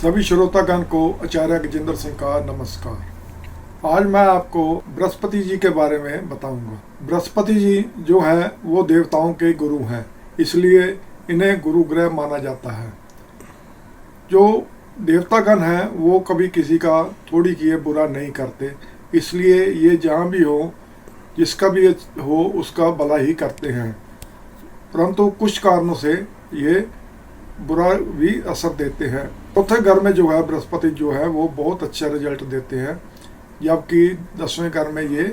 सभी श्रोतागण को आचार्य गजेंद्र सिंह का नमस्कार। आज मैं आपको बृहस्पति जी के बारे में बताऊंगा। बृहस्पति जी जो है वो देवताओं के गुरु हैं, इसलिए इन्हें गुरु ग्रह माना जाता है। जो देवतागण हैं वो कभी किसी का थोड़ी किए बुरा नहीं करते, इसलिए ये जहाँ भी हो, जिसका भी हो, उसका भला ही करते हैं। परंतु कुछ कारणों से ये बुरा भी असर देते हैं। चौथे घर में जो है बृहस्पति जो है वो बहुत अच्छा रिजल्ट देते हैं, जबकि 10वें घर में ये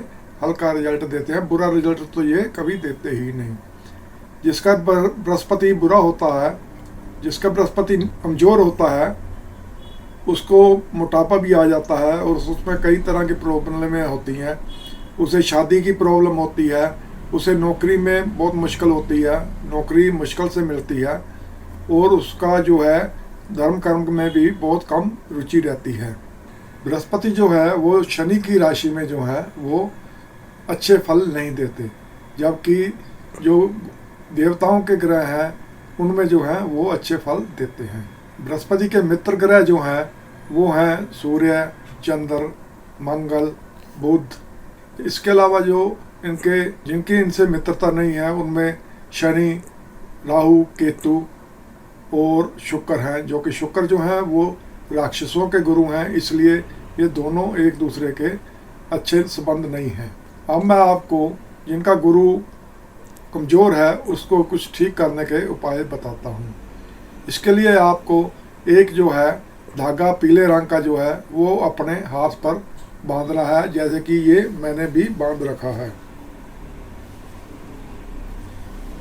हल्का रिजल्ट देते हैं। बुरा रिजल्ट तो ये कभी देते ही नहीं। जिसका बृहस्पति बुरा होता है, जिसका बृहस्पति कमज़ोर होता है, उसको मोटापा भी आ जाता है और उसमें कई तरह की प्रॉब्लमें होती हैं। उसे शादी की प्रॉब्लम होती है, उसे नौकरी में बहुत मुश्किल होती है, नौकरी मुश्किल से मिलती है, और उसका जो है धर्म कर्म में भी बहुत कम रुचि रहती है। बृहस्पति जो है वो शनि की राशि में जो है वो अच्छे फल नहीं देते, जबकि जो देवताओं के ग्रह हैं उनमें जो है वो अच्छे फल देते हैं। बृहस्पति के मित्र ग्रह जो हैं वो हैं सूर्य, चंद्र, मंगल, बुध। इसके अलावा जो जिनकी इनसे मित्रता नहीं है उनमें शनि, राहु, केतु और शुक्र हैं, जो कि शुक्र जो हैं वो राक्षसों के गुरु हैं, इसलिए ये दोनों एक दूसरे के अच्छे संबंध नहीं हैं। अब मैं आपको जिनका गुरु कमज़ोर है उसको कुछ ठीक करने के उपाय बताता हूँ। इसके लिए आपको एक जो है धागा पीले रंग का जो है वो अपने हाथ पर बांधना है, जैसे कि ये मैंने भी बांध रखा है।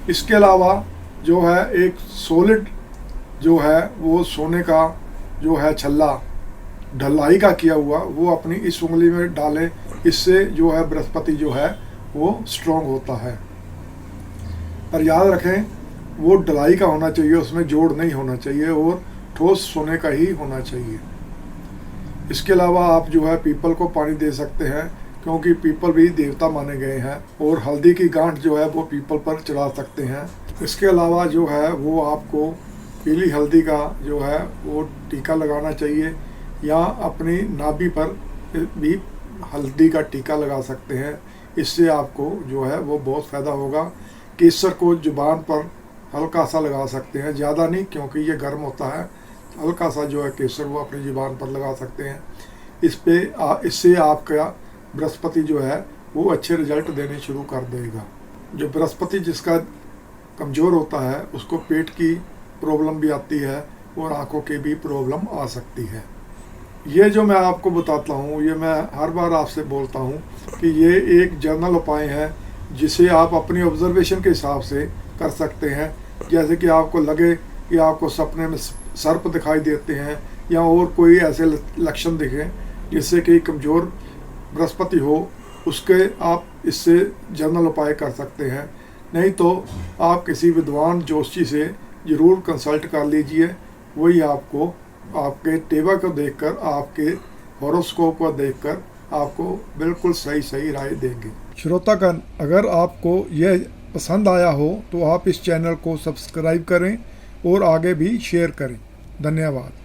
इसके अलावा जो है एक सॉलिड जो है वो सोने का जो है छल्ला ढलाई का किया हुआ वो अपनी इस उंगली में डालें। इससे जो है बृहस्पति जो है वो स्ट्रॉन्ग होता है। पर याद रखें वो ढलाई का होना चाहिए, उसमें जोड़ नहीं होना चाहिए और ठोस सोने का ही होना चाहिए। इसके अलावा आप जो है पीपल को पानी दे सकते हैं, क्योंकि पीपल भी देवता माने गए हैं, और हल्दी की गांठ जो है वो पीपल पर चढ़ा सकते हैं। इसके अलावा जो है वो आपको पीली हल्दी का जो है वो टीका लगाना चाहिए, या अपनी नाभि पर भी हल्दी का टीका लगा सकते हैं। इससे आपको जो है वो बहुत फ़ायदा होगा। केसर को जुबान पर हल्का सा लगा सकते हैं, ज़्यादा नहीं, क्योंकि ये गर्म होता है। हल्का सा जो है केसर वो अपनी जुबान पर लगा सकते हैं। इससे आपका बृहस्पति जो है वो अच्छे रिजल्ट देने शुरू कर देगा। जो बृहस्पति जिसका कमज़ोर होता है उसको पेट की प्रॉब्लम भी आती है और आंखों की भी प्रॉब्लम आ सकती है। ये जो मैं आपको बताता हूँ, ये मैं हर बार आपसे बोलता हूँ कि ये एक जनरल उपाय है, जिसे आप अपनी ऑब्जर्वेशन के हिसाब से कर सकते हैं। जैसे कि आपको लगे कि आपको सपने में सर्प दिखाई देते हैं, या और कोई ऐसे लक्षण दिखें जिससे कि कमज़ोर बृहस्पति हो, उसके आप इससे जनरल उपाय कर सकते हैं। नहीं तो आप किसी विद्वान जोशी से ज़रूर कंसल्ट कर लीजिए। वही आपको आपके टेबल को देखकर, आपके हॉरोस्कोप को देखकर आपको बिल्कुल सही राय देंगे। श्रोतागण, अगर आपको यह पसंद आया हो तो आप इस चैनल को सब्सक्राइब करें और आगे भी शेयर करें। धन्यवाद।